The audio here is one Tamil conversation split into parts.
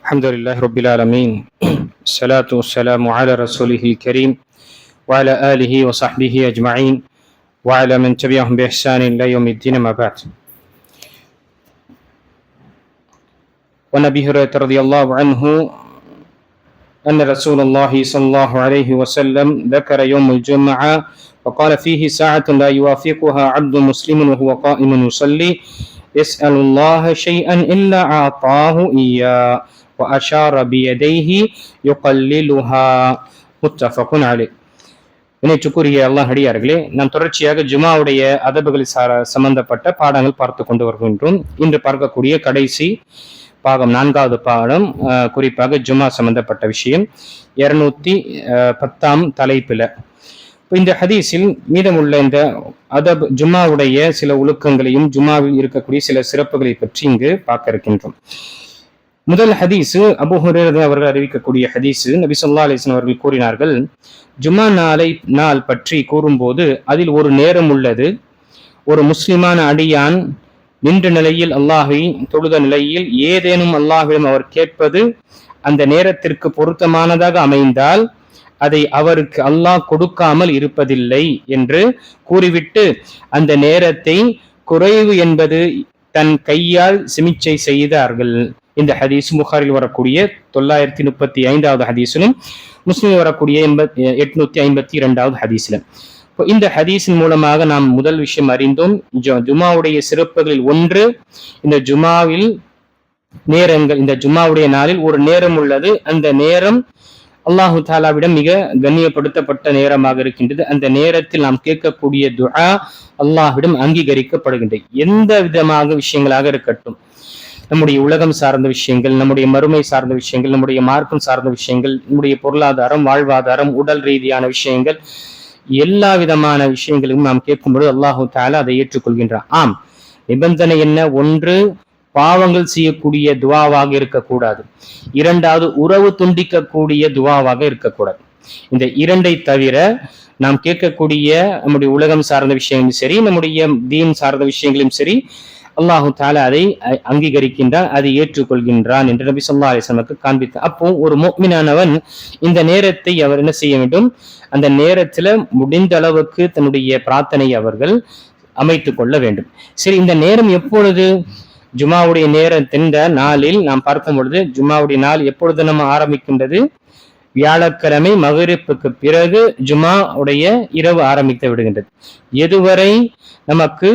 الحمد لله رب العالمين الصلاة والسلام على رسوله الكريم وعلى آله وصحبه أجمعين وعلى من تبعهم بإحسان إلى يوم الدين ما بعد. وعن أبي هريرة رضي الله عنه أن رسول الله صلى الله عليه وسلم ذكر يوم الجمعة وقال فيه ساعة لا يوافقها عبد مسلم وهو قائم يصلي يسأل الله شيئا إلا أعطاه إياه وأشار بيديه يقللها متفق عليه. இணைச்சுக்குரிய அல்லாஹ் அடியார்களே, நாம் தொடர்ச்சியாக ஜுமாவுடைய அதபுகள் சம்பந்தப்பட்ட பாடங்கள் பார்த்து கொண்டு வருகின்றோம். இன்று பார்க்கக்கூடிய கடைசி பாகம் 4வது பாடம், குறிப்பாக ஜுமா சம்பந்தப்பட்ட விஷயம் 210 தலைப்பில. இந்த ஹதீஸில் மீதமுள்ள இந்த ஜும்மாவுடைய சில ஒழுக்கங்களையும் ஜும்மாவில் இருக்கக்கூடிய சில சிறப்புகளை பற்றி இங்கு பார்க்க இருக்கின்றோம். முதல் ஹதீஸு அபூ ஹுரைரா அவர்கள் அறிவிக்கக்கூடிய ஹதீஸு. நபி ஸல்லல்லாஹு அலைஹி வஸல்லம் அவர்கள் கூறினார்கள், ஜும்மா நாள் பற்றி கூறும்போது அதில் ஒரு நேரம் உள்ளது. ஒரு முஸ்லிமான அடியான் நின்ற நிலையில் அல்லாஹை தொழுத நிலையில் ஏதேனும் அல்லாஹ்விடம் அவர் கேட்பது அந்த நேரத்திற்கு பொருத்தமானதாக அமைந்தால் அதை அவருக்கு அல்லாஹ் கொடுக்காமல் இருப்பதில்லை என்று கூறிவிட்டு அந்த நேரத்தை குறைவு என்பது தன் கையால் சிமிச்சை செய்தார்கள். இந்த ஹதீஸ் புகாரில் வரக்கூடிய 935வது ஹதீஸிலும் முஸ்லிமில் வரக்கூடிய 852வது ஹதீஸிலும். இந்த ஹதீஸின் மூலமாக நாம் முதல் விஷயம் அறிந்தோம். ஜுமாவுடைய சிறப்புகளில் ஒன்று, இந்த ஜுமாவில் நேரங்கள், இந்த ஜுமாவுடைய நாளில் ஒரு நேரம் உள்ளது. அந்த நேரம் அல்லாஹு தாலாவிடம் மிக கண்ணியப்படுத்தப்பட்ட நேரமாக இருக்கின்றது. அந்த நேரத்தில் நாம் கேட்கக்கூடிய துஆ அல்லாஹ்விடம் அங்கீகரிக்கப்படுகின்றது. எந்த விதமாக விஷயங்களாக இருக்கட்டும், நம்முடைய உலகம் சார்ந்த விஷயங்கள், நம்முடைய மறுமை சார்ந்த விஷயங்கள், நம்முடைய மார்க்கம் சார்ந்த விஷயங்கள், நம்முடைய பொருளாதாரம், வாழ்வாதாரம், உடல் ரீதியான விஷயங்கள், எல்லா விதமான விஷயங்களையும் நாம் கேட்கும்போது அல்லாஹு தாலா அதை ஏற்றுக்கொள்கின்றான். ஆம், நிபந்தனை என்ன? ஒன்று, பாவங்கள் செய்யக்கூடிய துவாவாக இருக்கக்கூடாது. இரண்டாவது, உறவு துண்டிக்கக்கூடிய துவாவாக இருக்கக்கூடாது. இந்த இரண்டை தவிர நாம் கேட்கக்கூடிய நம்முடைய உலகம் சார்ந்த விஷயங்களும் சரி, நம்முடைய தீன் சார்ந்த விஷயங்களும் சரி, அல்லாஹு தாலா அதை அங்கீகரிக்கின்றான், அதை ஏற்றுக்கொள்கின்றான் என்று நபி ஸல்லல்லாஹு அலைஹி வஸல்லம் காண்பித்தார். அப்போ ஒரு முஃமினானவன் இந்த நேரத்தை அவர் என்ன செய்ய வேண்டும்? அந்த நேரத்துல முடிந்த அளவுக்கு தன்னுடைய பிரார்த்தனை அவர்கள் அமைத்துக் கொள்ள வேண்டும். சரி, இந்த நேரம் எப்பொழுது? ஜுமாவுடைய நேரத்தின் நாளில் நாம் பார்க்கும் பொழுது ஜுமாவுடைய நாள் எப்பொழுது நம்ம ஆரம்பிக்கின்றது? வியாழக்கிழமை மகரிப்புக்கு பிறகு ஜுமா உடைய இரவு ஆரம்பித்து விடுகின்றது. எதுவரை? நமக்கு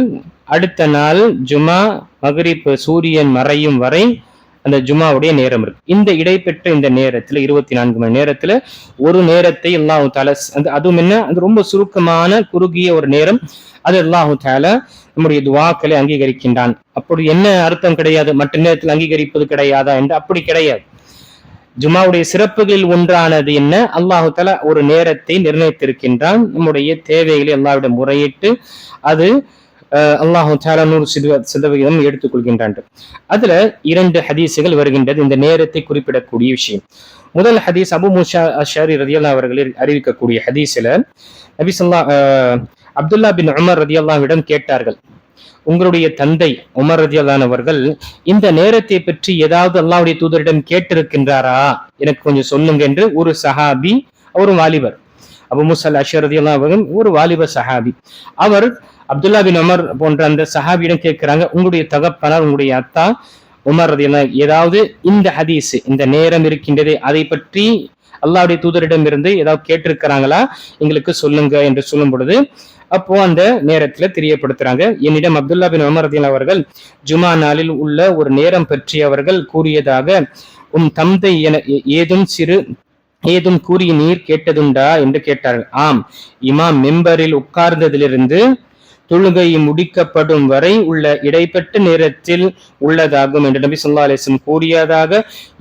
அடுத்த நாள் ஜுமா மகரிப்பு சூரியன் மறையும் வரை அந்த ஜுமாவுடைய நேரம் இருக்கு. இந்த இடைப்பெற்ற இந்த நேரத்துல 24 மணி நேரத்துல ஒரு நேரத்தை அல்லாஹு தஆலா, அதுவும் என்ன, அது ரொம்ப சுருக்கமான குறுகிய ஒரு நேரம், அது அல்லாஹு தஆலா நம்முடைய துஆக்களை அங்கீகரிக்கின்றான். அப்படி என்ன அர்த்தம் கிடையாது, மற்ற நேரத்தில் அங்கீகரிப்பது கிடையாதா என்று? அப்படி கிடையாது. ஜுமாவுடைய சிறப்புகளில் ஒன்றானது என்ன? அல்லாஹு தஆலா ஒரு நேரத்தை நிர்ணயித்திருக்கின்றான். நம்முடைய தேவைகளை அல்லாஹ்விடம் முறையிட்டு அது அல்லாஹு தஆலா 100% எடுத்துக்கொள்கின்றான். அதுல 2 ஹதீஸுகள் வருகின்றது இந்த நேரத்தை குறிப்பிடக்கூடிய விஷயம். முதல் ஹதீஸ் அபூ மூஸா அஷ்அரி ரலியல்லாஹு அவர்கள் அறிவிக்கக்கூடிய ஹதீஸ்ல நபி அப்துல்லா பின் உமர் ரலியல்லாஹுவிடம் கேட்டார்கள், உங்களுடைய தந்தை உமர் ரலியல்லாஹு அவர்கள் இந்த நேரத்தை பற்றி ஏதாவது அல்லாஹ்வுடைய தூதரிடம் கேட்டிருக்கின்றாரா, எனக்கு கொஞ்சம் சொல்லுங்க என்று ஒரு சஹாபி, ஒரு வாலிபர், அபூ மூஸா அஷ்அரி ரலியல்லாஹு அவர்கள் ஒரு வாலிப சஹாபி, அவர் அப்துல்லா பின் உமர் போன்ற அந்த சஹாபியிடம் கேட்கிறாங்க, உங்களுடைய தகப்பனார், உங்களுடைய அத்தா உமர் ரலியல்லாஹு ஏதாவது இந்த ஹதீஸ், இந்த நேரம் இருக்கின்றதே, அதை பற்றி அல்லாஹ்வுடைய தூதரிடம் இருந்து ஏதாவது கேட்டிருக்கிறாங்களா, எங்களுக்கு சொல்லுங்க என்று சொல்லும் பொழுது அப்போ அந்த நேரத்துல தெரியப்படுத்துறாங்க, என்னிடம் அப்துல்லா பின் உமர் ரலியல்லாஹு அவர்கள் ஜுமா நாளில் உள்ள ஒரு நேரம் பற்றி அவர்கள் கூறியதாக தந்தை என ஏதும் கூறிய நீர் கேட்டதுண்டா என்று கேட்டார்கள். ஆம், இமாம் மெம்பரில் உட்கார்ந்ததிலிருந்து தொழுகை முடிக்கப்படும் வரை உள்ள இடைப்பட்ட நேரத்தில் உள்ளதாகும் என்று நபி ஸல்லல்லாஹு அலைஹி வஸல்லம் கூறியதாக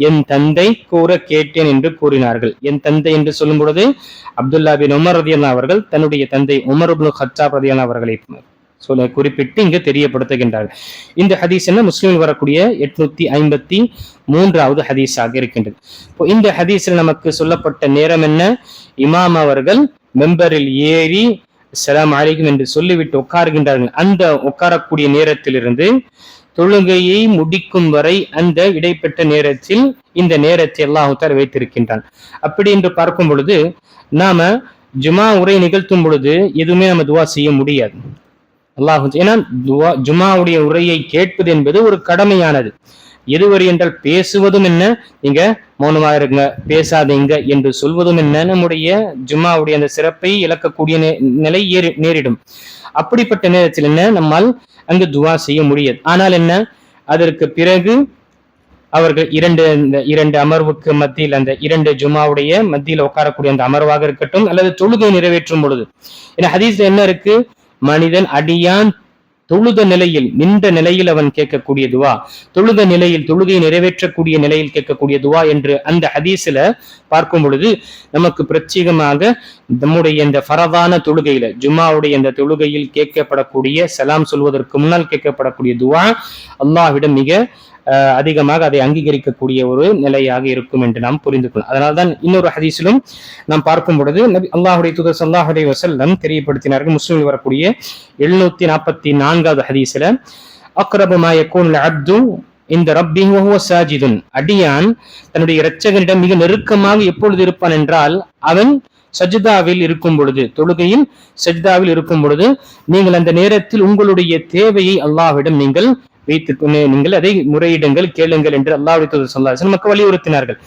என் தந்தை கூற கேட்டேன் என்று கூறினார்கள். என் தந்தை என்று சொல்லும் பொழுது அப்துல்லா பின் உமர் ரலியல்லாஹு அவர்கள் தன்னுடைய தந்தை உமர் இப்னு கத்தாப் ரலியல்லாஹு அவர்களை குறிப்பிட்டு இங்கு தெரியப்படுத்துகின்றார்கள். இந்த ஹதீஸ் என்ன? முஸ்லிமில் வரக்கூடிய 853வது ஹதீஸாக இருக்கின்றது. இப்போ இந்த ஹதீஸில் நமக்கு சொல்லப்பட்ட நேரம் என்ன? இமாம் அவர்கள் மெம்பரில் ஏறி அஸ்ஸலாமு அலைக்கும் என்று சொல்லிவிட்டு உட்காருகின்றார்கள். அந்த உட்காரக்கூடிய நேரத்திலிருந்து தொழுகையை முடிக்கும் வரை அந்த இடைப்பட்ட நேரத்தில் இந்த நேரத்தை அல்லாஹ் தஆலா வைத்திருக்கின்றான். அப்படி என்று பார்க்கும் பொழுது நாம ஜுமா உரை நிகழ்த்தும் பொழுது எதுவுமே நம்ம துவா செய்ய முடியாது. அல்லாஹ் ஏன்னா ஜுமாவுடைய உரையை கேட்பது என்பது ஒரு கடமையானது. எதுவரை என்றால் பேசுவதும் என்ன, நீங்க மௌனமாக இருங்க, பேசாதீங்க என்று சொல்வதும் என்ன, நம்முடைய ஜும்மாவுடைய அந்த சிறப்பை இழக்கக்கூடிய நிலை நேரிடும். அப்படிப்பட்ட நேரத்தில் என்ன, நம்மால் அங்கு துவா செய்ய முடியாது. ஆனால் என்ன, அதற்கு பிறகு அவர்கள் இரண்டு அமர்வுக்கு மத்தியில் அந்த இரண்டு ஜும்மாவுடைய மத்தியில் உட்காரக்கூடிய அந்த அமர்வாக இருக்கட்டும், அல்லது தொழுகை நிறைவேற்றும் பொழுது, ஏன்னா ஹதீஸ்ல என்ன இருக்கு, மனிதன் அடியான் தொழுத நிலையில் நின்ற நிலையில் அவன் கேட்கக்கூடிய துவா, தொழுத நிலையில் தொழுகை நிறைவேற்றக்கூடிய நிலையில் கேட்கக்கூடிய துவா என்று அந்த ஹதீஸ்ல பார்க்கும் பொழுது நமக்கு பிரத்யேகமாக நம்முடைய இந்த ஃபரதான தொழுகையில ஜும்மாவுடைய இந்த தொழுகையில் கேட்கப்படக்கூடிய சலாம் சொல்வதற்கு முன்னால் கேட்கப்படக்கூடிய துவா அல்லாஹ்விடம் மிக அதிகமாக அதை அங்கீகரிக்கக்கூடிய ஒரு நிலையாக இருக்கும் என்று நாம் புரிந்து கொள்ளலாம். அதனால்தான் இன்னொரு ஹதீஸிலும் நாம் பார்க்கும் பொழுது அல்லாஹுடைய தூதர் ஸல்லல்லாஹு அலைஹி வஸல்லம் தெரியப்படுத்தினார்கள். முஸ்லிமில் வரக்கூடிய 744வது ஹதீஸ்ல, அக்ரபு மா யகூனுல் அப்து இந்த ரப்பிஹி வஹுவ சாஜிதுன், அடியான் தன்னுடைய இரட்சகனிடம் மிக நெருக்கமாக எப்பொழுது இருப்பான் என்றால் அவன் சஜ்தாவில் இருக்கும் பொழுது, தொழுகையில் சஜ்தாவில் இருக்கும் பொழுது நீங்கள் அந்த நேரத்தில் உங்களுடைய தேவையை அல்லாஹ்விடம் நீங்கள் நீங்கள் அதை முறையிடுங்கள், கேளுங்கள் என்று அல்லாஹ்வுடைய தூதர் ஸல்லல்லாஹு அலைஹி வஸல்லம் நமக்கு வலியுறுத்தினார்கள்.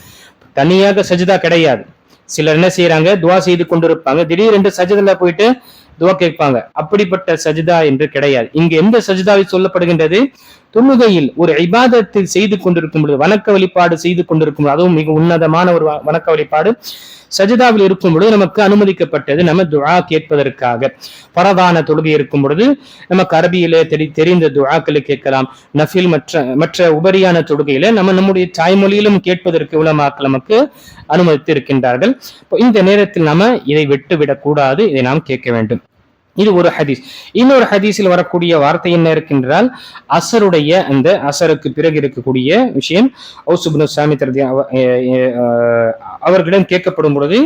தனியாக சஜ்தா கிடையாது. சிலர் என்ன செய்யறாங்க, துவா செய்து கொண்டிருப்பாங்க, திடீரென்று சஜ்தால போயிட்டு துவா கேட்பாங்க. அப்படிப்பட்ட சஜ்தா என்று கிடையாது. இங்கு எந்த சஜ்தாவில் சொல்லப்படுகின்றது, தொழுகையில் ஒரு இபாதத்தில் செய்து கொண்டிருக்கும் பொழுது, வணக்க வழிபாடு செய்து கொண்டிருக்கும் பொழுது, அதுவும் மிக உன்னதமான ஒரு வணக்க வழிபாடு சஜிதாவில் இருக்கும் பொழுது நமக்கு அனுமதிக்கப்பட்டது நம்ம துஆ கேட்பதற்காக. பரதான தொழுகை இருக்கும் பொழுது நமக்கு அரபியிலே தெரிந்த துஆக்களை கேட்கலாம். நஃபில் மற்ற உபரியான தொழுகையில நம்முடைய தாய்மொழியிலும் கேட்பதற்கு உலமாக்கள் நமக்கு அனுமதித்து இருக்கின்றார்கள். இந்த நேரத்தில் நாம இதை விட்டுவிடக் கூடாது, இதை நாம் கேட்க வேண்டும். இது ஒரு ஹதீஸ். இன்னொரு ஹதீஸில் வரக்கூடிய வார்த்தை என்ன இருக்கின்றால், அசருடைய அந்த அசருக்கு பிறகு இருக்கக்கூடிய விஷயம். ஔஸ் இப்னு சாமித் அவர்களிடம் கேட்கப்படும் பொழுது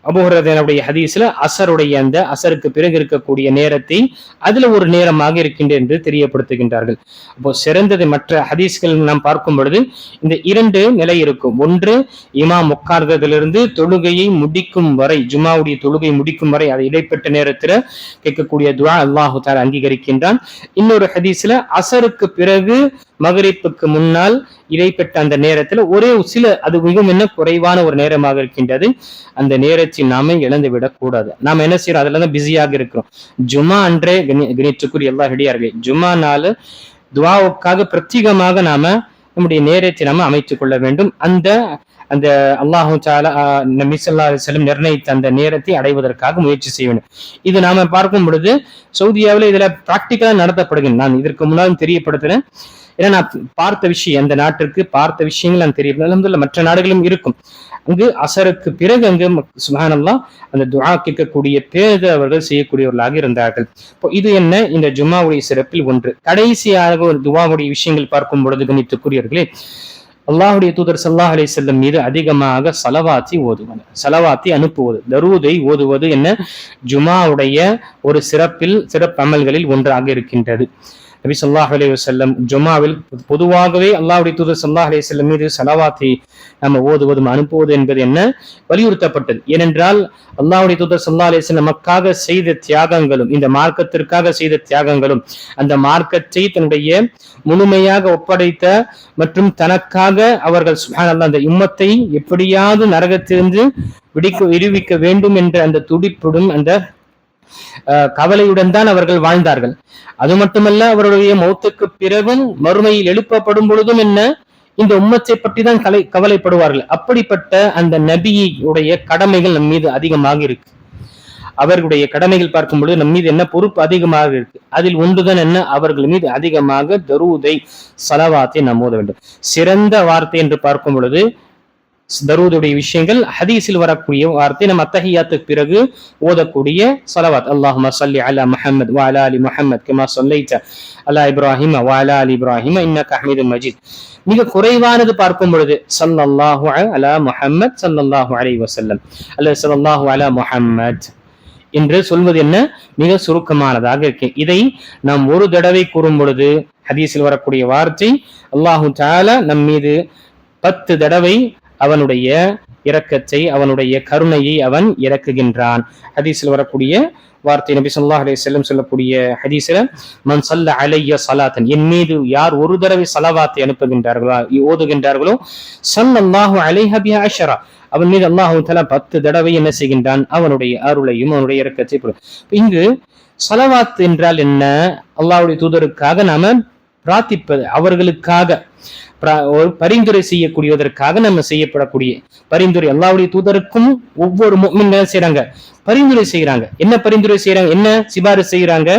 அபூ ஹுரைராவுடைய ஹதீஸ்ல அசருடைய அந்த அசருக்கு பிறகு இருக்கக்கூடிய நேரத்தை அதுல ஒரு நேரமாக இருக்கின்றது என்று தெரியப்படுத்துகின்றார்கள். அப்போ சிறந்தது மற்ற ஹதீஸ்கள் நாம் பார்க்கும் பொழுது இந்த இரண்டு நிலை இருக்கும். ஒன்று, இமாம் உட்கார்ந்ததிலிருந்து தொழுகையை முடிக்கும் வரை, ஜும்மாவுடைய தொழுகை முடிக்கும் வரை அது இடைப்பட்ட நேரத்துல கேட்கக்கூடிய துஆ அல்லாஹ் தஆலா அங்கீகரிக்கின்றான். இன்னொரு ஹதீஸ்ல அசருக்கு பிறகு மகரிப்புக்கு முன்னால் இடைப்பட்ட அந்த நேரத்துல ஒரே சில, அது மிகவும் என்ன குறைவான ஒரு நேரமாக இருக்கின்றது. அந்த நேரத்தில் நாம இழந்து விடக் கூடாது. நாம என்ன செய்யறோம், அதுல தான் பிஸியாக இருக்கிறோம். ஜும்மா அன்றே கணிச்சுக்குரிய எல்லா ஹெடியார்களே, ஜும்மா நாள் துஆவுக்காக பிரத்யேகமாக நாம நம்முடைய நேரத்தை நாம அமைத்துக் கொள்ள வேண்டும். அந்த அந்த அல்லாஹ் தஆலா நபி ஸல்லல்லாஹு அலைஹி வஸல்லம் நிர்ணயித்த அந்த நேரத்தை அடைவதற்காக முயற்சி செய்ய வேண்டும். இது நாம பார்க்கும் பொழுது சவுதியாவில் இதுல பிராக்டிக்கலா நடத்தப்படுகிறது. நான் இதற்கு முன்னாலும் தெரியப்படுத்துறேன். ஏன்னா நான் பார்த்த விஷயம், அந்த நாட்டிற்கு பார்த்த விஷயங்கள் நான் தெரியும். அல்ஹம்துலில்லாஹ் மற்ற நாடுகளும் இருக்கும். அங்கு அசருக்கு பிறகு அங்கு சுப்ஹானல்லாஹ் அந்த துஆ கேட்கக்கூடிய பேத அவர்கள் செய்யக்கூடியவர்களாக இருந்தார்கள். இப்போ இது என்ன, இந்த ஜும்மாவுடைய சிறப்பில் ஒன்று. கடைசியாக ஒரு துஆவுடைய விஷயங்கள் பார்க்கும் பொழுது கணித்துக்குரியவர்களே, அல்லாஹ்வுடைய தூதர் ஸல்லல்லாஹு அலைஹி வஸல்லம் மீது அதிகமாக ஸலவாத்தை ஓதுவது, ஸலவாத்தை அனுப்புவது, தரூதை ஓதுவது என்ன ஜும்மாவுடைய ஒரு சிறப்பு அமல்களில் ஒன்றாக இருக்கின்றது. நபி ஸல்லல்லாஹு அலைஹி வஸல்லம் ஜும்மாவில் பொதுவாகவே அல்லாஹ்வுடைய தூதர் ஸல்லல்லாஹு அலைஹி வஸல்லம் மீது ஸலவாத்தை நம்ம ஓதுவதும் அனுப்புவது என்பது என்ன வலியுறுத்தப்பட்டது. ஏனென்றால் அல்லாஹ்வுடைய தூதர் ஸல்லல்லாஹு அலைஹி வஸல்லம் நமக்காக செய்த தியாகங்களும், இந்த மார்க்கத்திற்காக செய்த தியாகங்களும், அந்த மார்க்கத்தை தன்னுடைய முழுமையாக ஒப்படைத்த மற்றும் தனக்காக அவர்கள் சுப்ஹானல்லாஹ் அந்த உம்மத்தை எப்படியாவது நரகத்திலிருந்து விடுவிக்க வேண்டும் என்ற அந்த துடிப்புடன் அந்த கவலையுடன் தான் அவர்கள் வாழ்ந்தார்கள். அது மட்டுமல்ல, அவருடைய மௌத்துக்கு பிறகும் மறுமையில் எழுப்பப்படும் பொழுதும் என்ன, இந்த உம்மத்தை பற்றி தான் கவலைப்படுவார்கள். அப்படிப்பட்ட அந்த நபியுடைய கடமைகள் நம் மீது அதிகமாக இருக்கு. அவர்களுடைய கடமைகள் பார்க்கும் பொழுது நம் மீது என்ன பொறுப்பு அதிகமாக இருக்கு. அதில் ஒன்றுதான் என்ன, அவர்கள் மீது அதிகமாக தரூதை ஸலவாத்தை நாம் ஓத வேண்டும். சிறந்த வார்த்தை என்று பார்க்கும் பொழுது தரூதுடைய விஷயங்கள் ஹதீஸில் வரக்கூடிய வார்த்தை, நம்ம அத்தஹியாத்துக்கு பிறகு ஓதக்கூடிய ஸலவாத். அல்லாஹும்ம ஸல்லி அலா முஹம்மத் வ அலா ஆலி முஹம்மத் கமா ஸல்லைத அலா இப்ராஹிம் வ அலா ஆலி இப்ராஹிம் இன்னக ஹமீதும் மஜீத். மிக குறைவானது பார்க்கும் பொழுது ஸல்லல்லாஹு அலா முஹம்மத் ஸல்லல்லாஹு அலைஹி வஸல்லம் அல்லது ஸல்லல்லாஹு அலா முஹம்மத் என்று சொல்வது என்ன? மிக சுருக்கமானதாக இருக்கு. இதை நாம் ஒரு தடவை கூறும் பொழுது ஹதீஸில் வரக்கூடிய வார்த்தை, அல்லாஹு தஆலா நம் மீது 10 தடவை அவனுடைய இரக்கத்தை, அவனுடைய கருணையை அவன் இறக்குகின்றான். ஹதீஸில் வரக்கூடிய வார்த்தை, நபி ஸல்லல்லாஹு அலைஹி வஸல்லம் சொல்லக்கூடிய ஹதீஸ்ல, மன் ஸல்ல அலைய ஸலாத்தன், என் மீது யார் ஒரு தடவை ஸலவாத்தை அனுப்புகின்றார்களோ, ஓதுகின்றார்களோ, ஸல்லல்லாஹு அலைஹி பிஹா அஷரா, அவன் மீது அல்லாஹு தஆலா 10 தடவை என்ன செய்கின்றான்? அவனுடைய அருளையும் அவனுடைய இரக்கத்தை. இங்கு ஸலவாத் என்றால் என்ன? அல்லாஹ்வுடைய தூதருக்காக நாம பிரார்த்திப்பது, அவர்களுக்காக ஒரு பரிந்துரை செய்யக்கூடியதற்காக நம்ம செய்யப்படக்கூடிய பரிந்துரை. அல்லாஹ்வுடைய தூதருக்கும் ஒவ்வொரு முஃமின்கள் செய்றாங்க, பரிந்துரை செய்யறாங்க. என்ன பரிந்துரை செய்யறாங்க? என்ன சிபாரிசு செய்யறாங்க?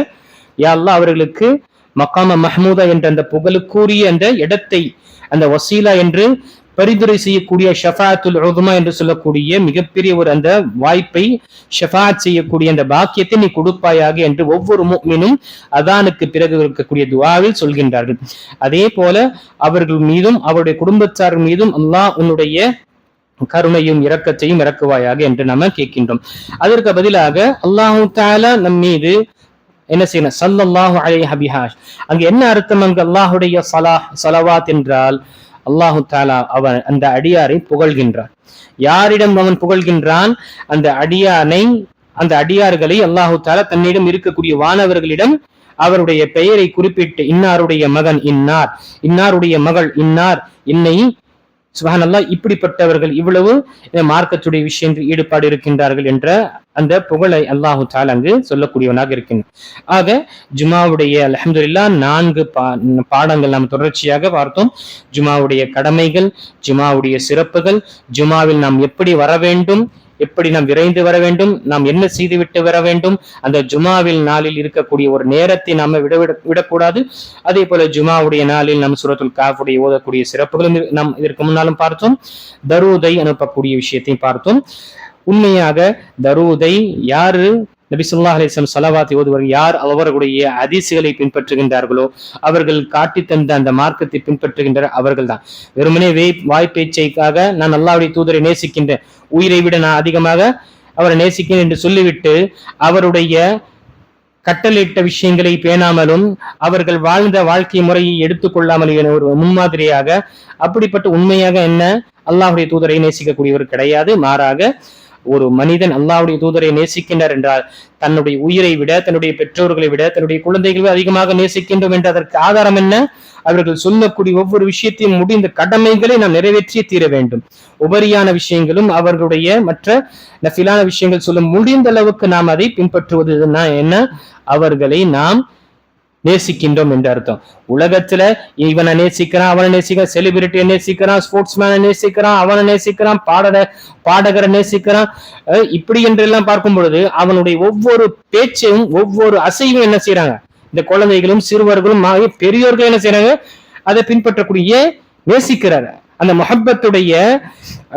யா அல்லாஹ், அவர்களுக்கு மகாம மஹ்மூதா என்ற அந்த புகழுக்குரிய அந்த இடத்தை, அந்த வசீலா என்று பரிந்துரை செய்யக்கூடிய, ஷஃபாஅத்துல் உதுமா என்று சொல்லக்கூடிய மிகப்பெரிய ஒரு அந்த வாய்ப்பை, ஷஃபாஅத் செய்யக்கூடிய அந்த பாக்கியத்தை நீ கொடுப்பாயாக என்று ஒவ்வொரு முஃமினும் அதானுக்கு பிறகு இருக்கக்கூடிய துஆவில் சொல்கின்றார்கள். அதே போல அவர்கள் மீதும் அவருடைய குடும்பத்தார் மீதும் அல்லாஹ் உன்னுடைய கருணையும் இரக்கத்தையும் இறக்குவாயாக என்று நாம கேட்கின்றோம். அதற்கு பதிலாக அல்லாஹு தஆலா நம் மீது என்ன செய்யணும்? ஸல்லல்லாஹு அலைஹி பிஹாஷ். அங்க என்ன அர்த்தம்? அங்கு அல்லாஹுடைய ஸலவாத் என்றால் அல்லாஹு தஆலா அவன் அந்த அடியாரை புகழ்கின்றான். யாரிடம் அவன் புகழ்கின்றான்? அந்த அடியானை, அந்த அடியார்களை அல்லாஹு தஆலா தன்னிடம் இருக்கக்கூடிய வானவர்களிடம் அவருடைய பெயரை குறிப்பிட்டு, இன்னாருடைய மகன் இன்னார், இன்னாருடைய மகள் இன்னார், இன்னை சுப்ஹானல்லாஹ், இப்படிப்பட்டவர்கள் இவ்வளவு மார்க்கத்துடைய விஷயங்கள் ஈடுபாடு இருக்கின்றார்கள் என்ற அந்த புகழை அல்லாஹு தஆலா அங்கு சொல்லக்கூடியவனாக இருக்கின்றான். ஆக ஜுமாவுடைய அல்ஹம்துலில்லாஹ் 4 பாடங்கள் நாம் தொடர்ச்சியாக பார்த்தோம். ஜுமாவுடைய கடமைகள், ஜுமாவுடைய சிறப்புகள், ஜுமாவில் நாம் எப்படி வர வேண்டும், எப்படி நாம் விரைந்து வர வேண்டும், நாம் என்ன செய்துவிட்டு வர வேண்டும், அந்த ஜுமாவில் நாளில் இருக்கக்கூடிய ஒரு நேரத்தை நாம விடக்கூடாது. அதே போல ஜுமாவுடைய நாளில் நாம் சூரத்துல் காஃபுடைய ஓதக்கூடிய சிறப்புகளும் நாம் இதற்கு முன்னாலும் பார்த்தோம். தரூதை அனுப்பக்கூடிய விஷயத்தையும் பார்த்தோம். உண்மையாக தரூதை யாரு நபி ஸல்லல்லாஹு அலைஹி வஸல்லம் ஸலவாத்தை ஓதுவார்கள், யார் அவர்களுடைய ஹதீஸ்களை பின்பற்றுகின்றார்களோ, அவர்கள் காட்டி தந்த அந்த மார்க்கத்தை பின்பற்றுகின்ற அவர்கள் தான். வெறுமனே வாய் பேச்சைக்காக நான் அல்லாஹ்வுடைய தூதரை நேசிக்கின்றேன், உயிரை விட நான் அதிகமாக அவரை நேசிக்கிறேன் என்று சொல்லிவிட்டு அவருடைய கட்டளையிட்ட விஷயங்களை பேணாமலும் அவர்கள் வாழ்ந்த வாழ்க்கை முறையை எடுத்துக்கொள்ளாமல் ஒரு முன்மாதிரியாக, அப்படிப்பட்ட உண்மையாக என்ன அல்லாஹ்வுடைய தூதரை நேசிக்கக்கூடியவர் கிடையாது. மாறாக ஒரு மனிதன் அல்லாஹ்வுடைய தூதரை நேசிக்கின்றார் என்றால் தன்னுடைய உயிரை விட, தன்னுடைய பெற்றோர்களை விட, தன்னுடைய குழந்தைகளை அதிகமாக நேசிக்கின்றோம் என்ற அதற்கு ஆதாரம் என்ன? அவர்கள் சொல்லக்கூடிய ஒவ்வொரு விஷயத்தையும் முடிந்த கடமைகளை நாம் நிறைவேற்றியே தீர வேண்டும். உபரியான விஷயங்களும் அவர்களுடைய மற்ற நஃபிலான விஷயங்கள் சொல்ல முடிந்த அளவுக்கு நாம் அதை பின்பற்றுவது என்ன? அவர்களை நாம் நேசிக்கின்றோம் என்று அர்த்தம். உலகத்துல இவனை நேசிக்கிறான், அவனை நேசிக்கிறான், செலிபிரிட்டியை நேசிக்கிறான், ஸ்போர்ட்ஸ் மேனை நேசிக்கிறான், அவனை நேசிக்கிறான், பாடகரை நேசிக்கிறான், இப்படி என்றெல்லாம் பார்க்கும் பொழுது அவனுடைய ஒவ்வொரு பேச்சையும் ஒவ்வொரு அசைவும் என்ன செய்யறாங்க? இந்த குழந்தைகளும் சிறுவர்களும் பெரியோர்கள் என்ன செய்யறாங்க? அதை பின்பற்றக்கூடிய நேசிக்கிறார். அந்த முஹப்பத்துடைய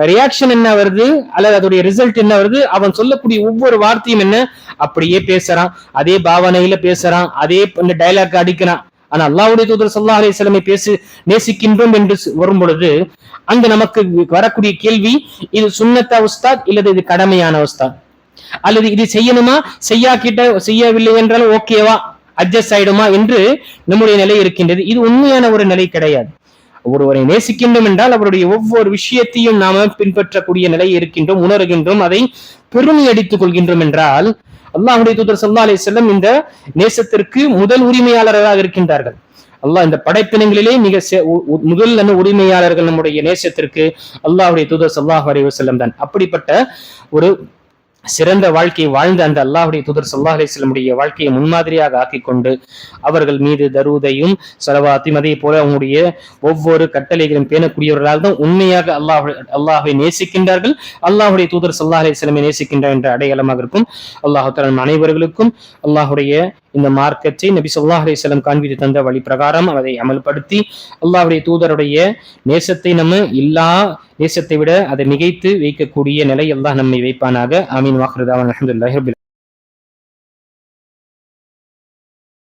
ரியாக்ஷன் என்ன வருது, அல்லது அதோடைய ரிசல்ட் என்ன வருது? அவன் சொல்லக்கூடிய ஒவ்வொரு வார்த்தையும் என்ன? அப்படியே பேசுறான், அதே பாவனையில பேசுறான், அதே டயலாக் அடிக்கிறான். ஆனா அல்லாஹ்வுடைய தூதர் ஸல்லல்லாஹு அலைஹி வஸல்லம் பேசி நேசிக்கின்றோம் என்று வரும் பொழுது அங்க நமக்கு வரக்கூடிய கேள்வி, இது சுன்னத்தா உஸ்தாத், இல்லது இது கடமையான உஸ்தாத், அல்லது இது செய்யணுமா, செய்யவில்லை என்றாலும் ஓகேவா, அட்ஜஸ்ட் ஆயிடுமா என்று நம்முடைய நிலை இருக்கின்றது. இது உண்மையான ஒரு நிலை கிடையாது. ஒருவரை நேசிக்கின்றோம் என்றால் அவருடைய ஒவ்வொரு விஷயத்தையும் நாம பின்பற்றக்கூடிய நிலை இருக்கின்றோம், உணர்கின்றோம், அதை பெருமை அடித்துக் கொள்கின்றோம் என்றால் அல்லாஹ்வுடைய தூதர் ஸல்லல்லாஹு அலைஹி வஸல்லம் இந்த நேசத்திற்கு முதல் உரிமையாளராக இருக்கின்றார்கள். அல்லாஹ் இந்த படைப்பினங்களிலே மிக முதல் உரிமையாளர்கள் நம்முடைய நேசத்திற்கு அல்லாஹ்வுடைய தூதர் ஸல்லல்லாஹு அலைஹி வஸல்லம் தான். அப்படிப்பட்ட ஒரு சிறந்த வாழ்க்கையை வாழ்ந்த அந்த அல்லாஹ்வுடைய தூதர் ஸல்லல்லாஹு அலைஹி வஸல்லம் உடைய வாழ்க்கையை முன்மாதிரியாக ஆக்கிக் கொண்டு அவர்கள் மீது தரூதையும் ஸலவாத்தையும் அதே போல அவங்களுடைய ஒவ்வொரு கட்டளைகளையும் பேணக்கூடியவர்களால் தான் உண்மையாக அல்லாஹ்வை நேசிக்கின்றார்கள், அல்லாஹ்வுடைய தூதர் ஸல்லல்லாஹு அலைஹி வஸல்லம் நேசிக்கின்றார் என்ற அடையாளமாக இருக்கும். அல்லாஹ் தஆலா அனைவர்களுக்கும் அல்லாஹ்வுடைய இந்த மார்க்கத்தை நபி ஸல்லல்லாஹு அலைஹி வஸல்லம் காண்பித்து தந்த வழி பிரகாரம் அதை அமல்படுத்தி அல்லாஹ்வுடைய தூதருடைய நேசத்தை நம்ம நேசத்தை விட அதை மிகைத்து வைக்கக்கூடிய நிலை அல்லாஹ் நம்மை வைப்பானாக. ஆமீன். வாஹிரு தஅவானா அல்ஹம்துலில்லாஹி ரப்பில்